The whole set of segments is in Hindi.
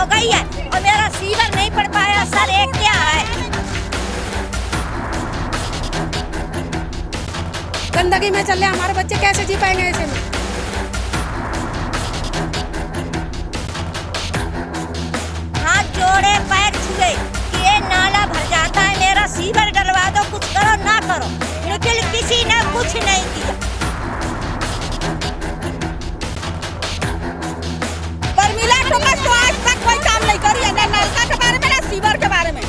हो गई है और मेरा सीवर नहीं पड़ पाया। सर एक क्या है, गंदगी में चल रहे हमारे बच्चे कैसे जी पाएंगे ऐसे में। हाथ जोड़े पैर छुए कि ये नाला भर जाता है, मेरा सीवर डलवा दो, कुछ करो ना करो, लेकिन किसी ने कुछ नहीं किया। परमिला टोकस तो आज तक कोई काम नहीं करी है, ना नलका के बारे में ना सीवर के बारे में।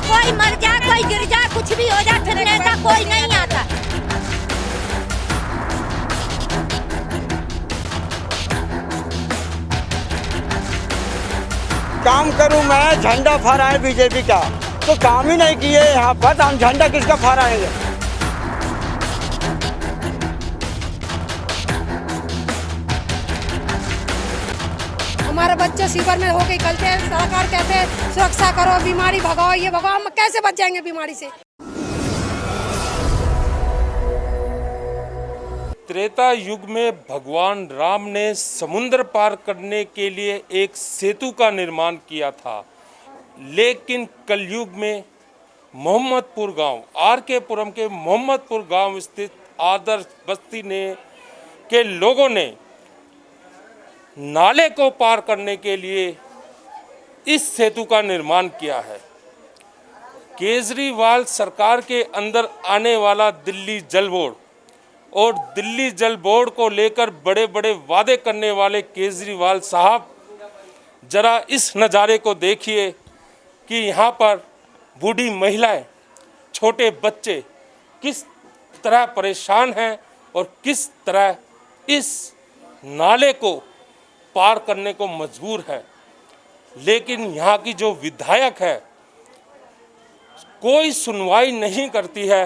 कोई मर जा, कोई गिर जा, कुछ भी हो जा, फिरने का कोई नहीं आता। काम करूं मैं, झंडा फहराए बीजेपी का, तो काम ही नहीं किए यहाँ पर, हम झंडा किसका फहराएंगे। हमारे बच्चे सीवर में हो गए गलते हैं, सरकार कहते हैं सुरक्षा करो, बीमारी भगाओ, ये भगाओ, हम कैसे बच जाएंगे बीमारी से। त्रेता युग में भगवान राम ने समुद्र पार करने के लिए एक सेतु का निर्माण किया था, लेकिन कलयुग में मोहम्मदपुर गांव, आर.के. पुरम के मोहम्मदपुर गांव स्थित आदर्श बस्ती के लोगों ने नाले को पार करने के लिए इस सेतु का निर्माण किया है। केजरीवाल सरकार के अंदर आने वाला दिल्ली जल बोर्ड और दिल्ली जल बोर्ड को लेकर बड़े बड़े वादे करने वाले केजरीवाल साहब, जरा इस नज़ारे को देखिए कि यहाँ पर बूढ़ी महिलाएं, छोटे बच्चे किस तरह परेशान हैं और किस तरह इस नाले को पार करने को मजबूर है। लेकिन यहाँ की जो विधायक है कोई सुनवाई नहीं करती है।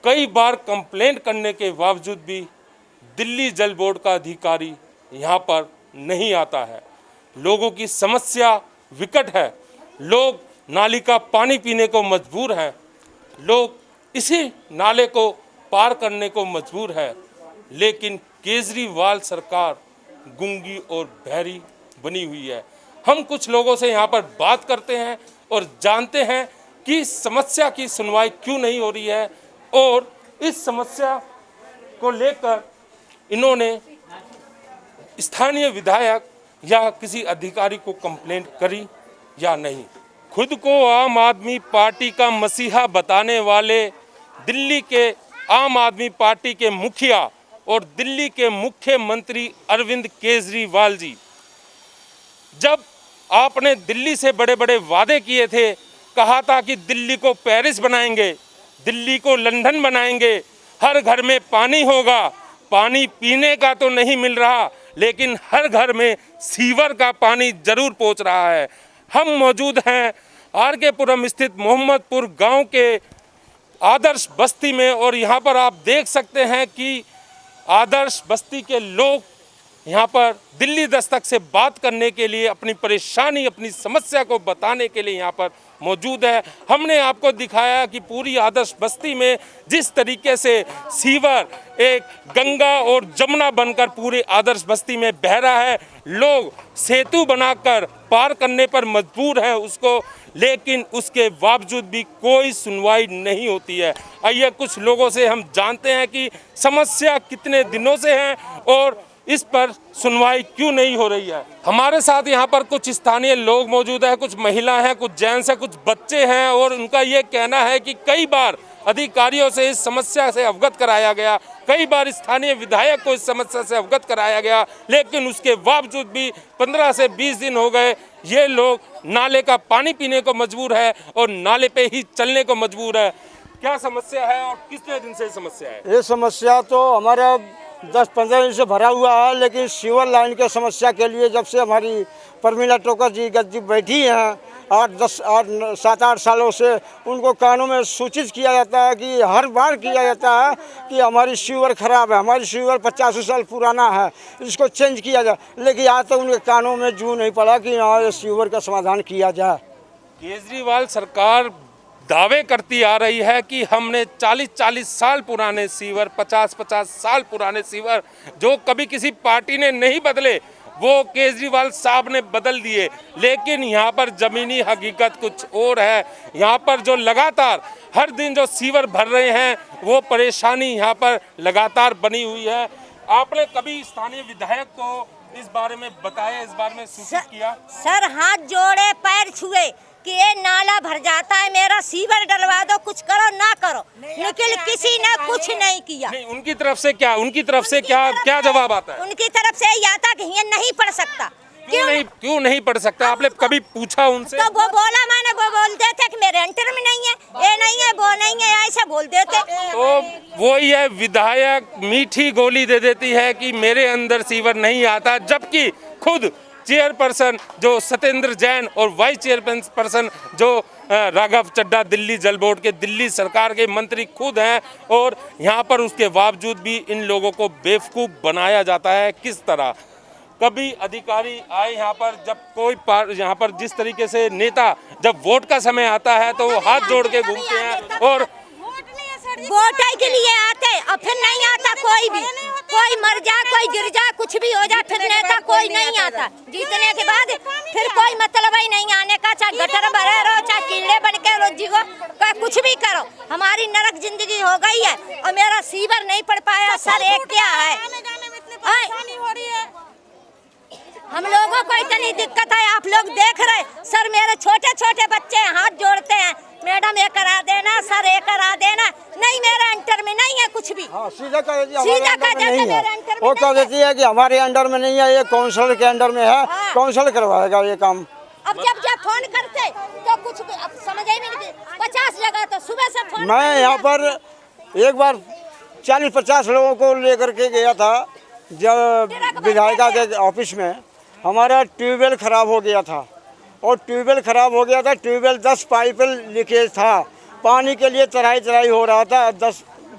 कई बार कंप्लेंट करने के बावजूद भी दिल्ली जल बोर्ड का अधिकारी यहाँ पर नहीं आता है। लोगों की समस्या विकट है, लोग नाली का पानी पीने को मजबूर हैं, लोग इसी नाले को पार करने को मजबूर है। लेकिन केजरीवाल सरकार गूंगी और बहरी बनी हुई है। हम कुछ लोगों से यहाँ पर बात करते हैं और जानते हैं कि समस्या की सुनवाई क्यों नहीं हो रही है और इस समस्या को लेकर इन्होंने स्थानीय विधायक या किसी अधिकारी को कंप्लेंट करी या नहीं। खुद को आम आदमी पार्टी का मसीहा बताने वाले दिल्ली के आम आदमी पार्टी के मुखिया और दिल्ली के मुख्यमंत्री अरविंद केजरीवाल जी, जब आपने दिल्ली से बड़े बड़े वादे किए थे, कहा था कि दिल्ली को पेरिस बनाएंगे, दिल्ली को लंदन बनाएंगे, हर घर में पानी होगा, पानी पीने का तो नहीं मिल रहा लेकिन हर घर में सीवर का पानी जरूर पहुंच रहा है। हम मौजूद हैं आर.के. पुरम स्थित मोहम्मदपुर गांव के आदर्श बस्ती में और यहाँ पर आप देख सकते हैं कि आदर्श बस्ती के लोग यहाँ पर दिल्ली दस्तक से बात करने के लिए, अपनी परेशानी, अपनी समस्या को बताने के लिए यहाँ पर मौजूद है। हमने आपको दिखाया कि पूरी आदर्श बस्ती में जिस तरीके से सीवर एक गंगा और जमुना बनकर पूरे आदर्श बस्ती में बह रहा है, लोग सेतु बनाकर पार करने पर मजबूर हैं उसको, लेकिन उसके बावजूद भी कोई सुनवाई नहीं होती है। आइए कुछ लोगों से हम जानते हैं कि समस्या कितने दिनों से है और इस पर सुनवाई क्यों नहीं हो रही है। हमारे साथ यहाँ पर कुछ स्थानीय लोग मौजूद हैं, कुछ महिला हैं, कुछ जेंट्स हैं, कुछ बच्चे हैं और उनका ये कहना है कि कई बार अधिकारियों से इस समस्या से अवगत कराया गया, कई बार स्थानीय विधायक को इस समस्या से अवगत कराया गया, लेकिन उसके बावजूद भी 15 से 20 दिन हो गए ये लोग नाले का पानी पीने को मजबूर है और नाले पे ही चलने को मजबूर है। क्या समस्या है और कितने दिन से समस्या है? ये समस्या तो हमारा 10-15 दिन से भरा हुआ है, लेकिन सीवर लाइन के समस्या के लिए जब से हमारी परमिला टोकस जी गद्दी बैठी हैं 7-8 सालों से, उनको कानों में सूचित किया जाता है कि हर बार किया जाता है कि हमारी सीवर खराब है, हमारी सीवर 50 साल पुराना है, इसको चेंज किया जाए, लेकिन आज तक उनके कानों में जू नहीं पड़ा कि हाँ ये सीवर का समाधान किया जाए। केजरीवाल सरकार दावे करती आ रही है कि हमने 40-40 साल पुराने सीवर, 50-50 साल पुराने सीवर जो कभी किसी पार्टी ने नहीं बदले, वो केजरीवाल साहब ने बदल दिए। लेकिन यहाँ पर ज़मीनी हकीकत कुछ और है। यहाँ पर जो लगातार हर दिन जो सीवर भर रहे हैं, वो परेशानी यहाँ पर लगातार बनी हुई है। आपने कभी स्थानीय विधायक को इस बारे में बताया, इस बारे में सूचित किया? सर हाथ जोड़े पैर छुए कि ये नाला भर जाता है, मेरा सीवर डलवा दो, कुछ करो ना करो, लेकिन किसी ने कुछ नहीं किया। नहीं, उनकी तरफ से क्या जवाब आता है? उनकी तरफ से यही आता कि ये नहीं पढ़ सकता। क्यों नहीं पढ़ सकता? आपने कभी पूछा उनसे? तो वो बोला, मैंने वो बोलते थे कि मेरे एंटर में नहीं है, ये नहीं है, वो नहीं है, ऐसा बोल देते। तो वो ये विधायक मीठी गोली दे देती है कि मेरे अंदर सीवर नहीं आता, जबकि खुद चेयरपर्सन जो सत्येंद्र जैन और वाइस चेयरपर्सन जो राघव चड्ढा दिल्ली जल बोर्ड के, दिल्ली सरकार के मंत्री खुद हैं, और यहाँ पर उसके बावजूद भी इन लोगों को बेवकूफ़ बनाया जाता है। किस तरह कभी अधिकारी आए यहाँ पर, जब कोई यहाँ पर जिस तरीके से नेता जब वोट का समय आता है तो वो हाथ जोड़ के घूमते हैं और वोट के लिए आते, और फिर नहीं आता कोई भी, कोई मर जा, कोई गिर जा, कुछ भी हो जा, फिर नेता कोई नहीं आता। जीतने के बाद फिर कोई मतलब ही नहीं आने का, चाहे गटर भरे रहो, चाहे कीड़े बन के रोजी को, कुछ भी करो। हमारी नरक जिंदगी हो गई है और मेरा सीवर नहीं पड़ पाया। सर एक क्या है, हम लोगों को इतनी दिक्कत है, आप लोग देख रहे। सर मेरे छोटे छोटे बच्चे हाथ जोड़ते हैं, मैडम ये करा देना, सर ये करा देना। नहीं, मेरे अंडर में नहीं है कुछ भी। हाँ, सीधा कह देती है वो कह देती है कि हमारे अंडर में नहीं है, ये काउंसिलर के अंडर में है, काउंसिलर करवाएगा ये काम। अब जब फोन करते तो कुछ भी अब समझ ही नहीं, 50 जगह तो सुबह से फोन। मैं यहाँ पर एक बार 40-50 लोगों को लेकर के गया था, जब विधायिका के ऑफिस में हमारा ट्यूबवेल खराब हो गया था, और ट्यूबवेल खराब हो गया था, ट्यूबवेल 10 पाइप लीकेज था, पानी के लिए चढ़ाई हो रहा था,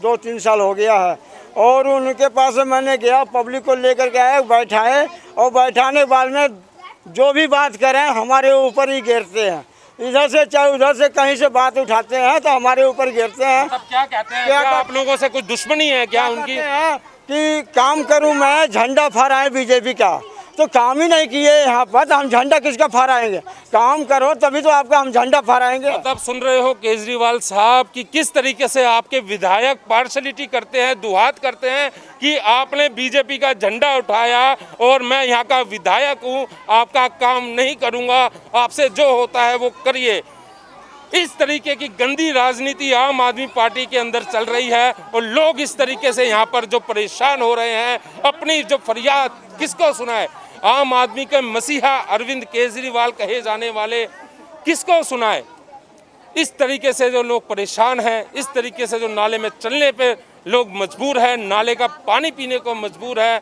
2-3 साल हो गया है। और उनके पास मैंने गया, पब्लिक को लेकर के आए, बैठाए, और बैठाने के बाद में जो भी बात करें हमारे ऊपर ही गिरते हैं। इधर से चाहे उधर से कहीं से बात उठाते हैं तो हमारे ऊपर गिरते हैं। तब क्या कहते हैं? क्या आप लोगों से कुछ दुश्मनी है क्या उनकी? कि काम करूं मैं, झंडा फहराए बीजेपी का, तो काम ही नहीं किए यहाँ पर, तो हम झंडा किसका फहराएंगे? काम करो तभी तो आपका हम झंडा फहराएंगे। तब सुन रहे हो केजरीवाल साहब कि किस तरीके से आपके विधायक पार्शलिटी करते हैं, दुहात करते हैं कि आपने बीजेपी का झंडा उठाया और मैं यहाँ का विधायक हूँ, आपका काम नहीं करूँगा, आपसे जो होता है वो करिए। इस तरीके की गंदी राजनीति आम आदमी पार्टी के अंदर चल रही है, और लोग इस तरीके से यहाँ पर जो परेशान हो रहे हैं, अपनी जो फरियाद किसको सुनाए? आम आदमी के मसीहा अरविंद केजरीवाल कहे जाने वाले किसको सुनाए? इस तरीके से जो लोग परेशान हैं, इस तरीके से जो नाले में चलने पे लोग मजबूर हैं, नाले का पानी पीने को मजबूर है,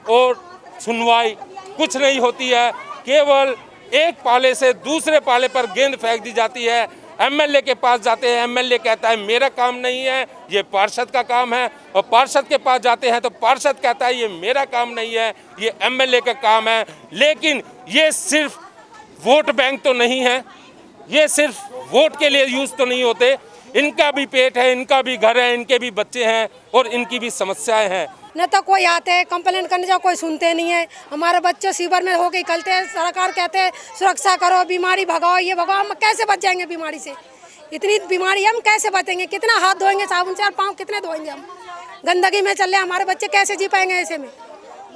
और सुनवाई कुछ नहीं होती है। केवल एक पाले से दूसरे पाले पर गेंद फेंक दी जाती है। एमएलए के पास जाते हैं, एमएलए कहता है मेरा काम नहीं है, ये पार्षद का काम है, और पार्षद के पास जाते हैं तो पार्षद कहता है ये मेरा काम नहीं है, ये एमएलए का काम है। लेकिन ये सिर्फ वोट बैंक तो नहीं है, ये सिर्फ वोट के लिए यूज़ तो नहीं होते, इनका भी पेट है, इनका भी घर है, इनके भी बच्चे हैं, और इनकी भी समस्याएं हैं। न तो कोई आते हैं कंप्लेन करने जाओ, कोई सुनते नहीं है। हमारे बच्चे सीवर में होके निकलते हैं, सरकार कहते हैं सुरक्षा करो, बीमारी भगाओ, ये भगाओ। हम कैसे बच जाएंगे बीमारी से? इतनी बीमारी हम कैसे बचेंगे? कितना हाथ धोएंगे साबुन से, और पाँव कितने धोएंगे हम? गंदगी में चल रहे, हमारे बच्चे कैसे जी पाएंगे ऐसे में?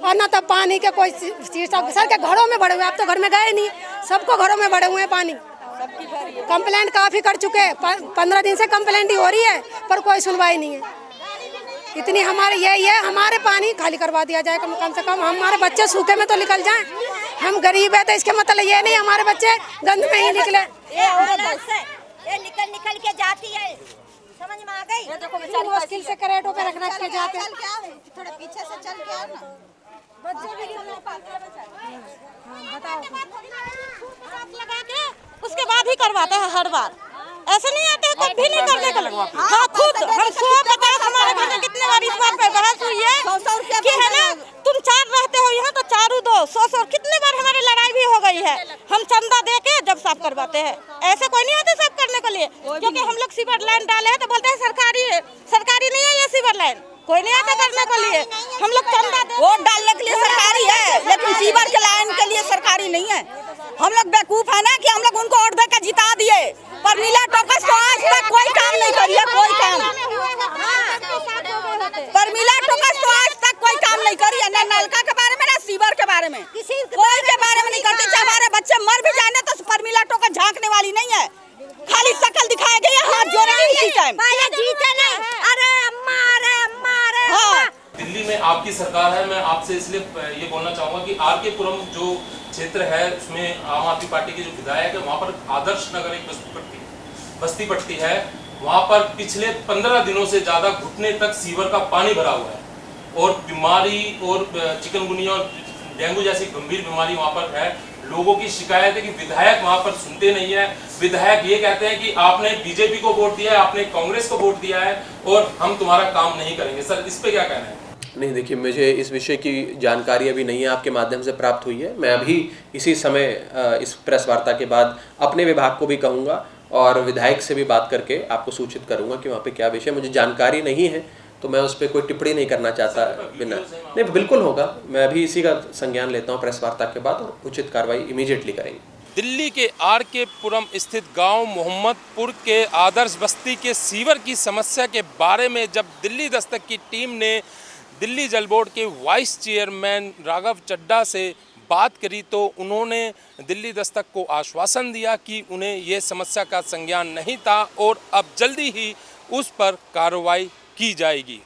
और ना तो पानी के कोई चीज, सर के घरों में बड़े हुए, आप तो घर में गए नहीं, सबको घरों में बड़े हुए हैं पानी। कंप्लेंट काफ़ी कर चुके हैं, 15 दिन से कंप्लेंट ही हो रही है, पर कोई सुनवाई नहीं है। इतनी हमारे ये हमारे पानी खाली करवा दिया जाए कम से कम, हमारे बच्चे सूखे में तो निकल जाएं। हम गरीब है तो इसके मतलब ये नहीं हमारे बच्चे गंद में ही निकले। ये निकल के जाती है, समझ में आ गई? मुश्किल से करेटों पे रख के जाते हैं। थोड़ा पीछे से चल के आओ ना। बच्चे भी बताओ, लगा के उसके बाद ही करवाते हैं हर बार, ऐसे नहीं आते हैं कभी नहीं करने का। हाँ, खुद हम 150 हमारे घर में कितने बार इस बार पे बहस हुई है कि है ना, तुम 4 रहते हो यहाँ तो 4 दो, 100 कितने बार हमारी लड़ाई भी हो गई है। हम चंदा दे के जब साफ करवाते हैं, ऐसे कोई नहीं आते साफ करने के लिए, क्योंकि हम कोई नहीं आता करने के लिए। हम लोग चंदा वोट डालने के लिए सरकारी है, लेकिन सीवर के लाइन के लिए सरकारी नहीं है। हम लोग बेवकूफ है ना कि हम लोग उनको वोट देकर जिता दिए, पर नीला टोकस तो आज तक कोई काम नहीं करिए, कोई काम। पर नीला टोकस तो आज तक कोई काम नहीं करिए, ना नलका के बारे में ना सीवर के बारे में, कोई के बारे में नहीं करती। चाहे हमारे बच्चे मर भी जाए तो परमिला टोकस झांकने वाली नहीं है, खाली शकल दिखाई गई है, हाथ जोड़ेंगे इसी टाइम। जीते नहीं, अरे अम्मा, अरे अम्मा, अरे अम्मा। दिल्ली में आपकी सरकार है, मैं आपसे इसलिए ये बोलना चाहूँगा कि आर के पुरम जो क्षेत्र है उसमें आम आदमी पार्टी के जो विधायक है, वहाँ पर आदर्श नगर एक बस्ती पट्टी है, वहाँ पर पिछले 15 दिनों से ज़्यादा घुटने तक सीवर का पानी भरा हुआ है और बीमारी और चिकनगुनिया और डेंगू जैसी गंभीर बीमारी वहाँ पर है। लोगों की शिकायत है कि विधायक वहाँ पर सुनते नहीं है। विधायक ये कहते हैं कि आपने बीजेपी को वोट दिया है, आपने कांग्रेस को वोट दिया है और हम तुम्हारा काम नहीं करेंगे। सर, इस पे क्या कहना है? नहीं, देखिए, मुझे इस विषय की जानकारी अभी नहीं है, आपके माध्यम से प्राप्त हुई है। मैं अभी इसी समय इस प्रेस वार्ता के बाद अपने विभाग को भी कहूँगा और विधायक से भी बात करके आपको सूचित करूँगा कि वहाँ पे क्या विषय, मुझे जानकारी नहीं है तो मैं उस पर कोई टिप्पणी नहीं करना चाहता बिना। नहीं, बिल्कुल होगा, मैं अभी इसी का संज्ञान लेता हूँ प्रेस वार्ता के बाद और उचित कार्रवाई इमीडिएटली करेंगे। दिल्ली के आर के पुरम स्थित गांव मोहम्मदपुर के आदर्श बस्ती के सीवर की समस्या के बारे में जब दिल्ली दस्तक की टीम ने दिल्ली जल बोर्ड के वाइस चेयरमैन राघव चड्ढा से बात करी तो उन्होंने दिल्ली दस्तक को आश्वासन दिया कि उन्हें ये समस्या का संज्ञान नहीं था और अब जल्दी ही उस पर कार्रवाई की जाएगी।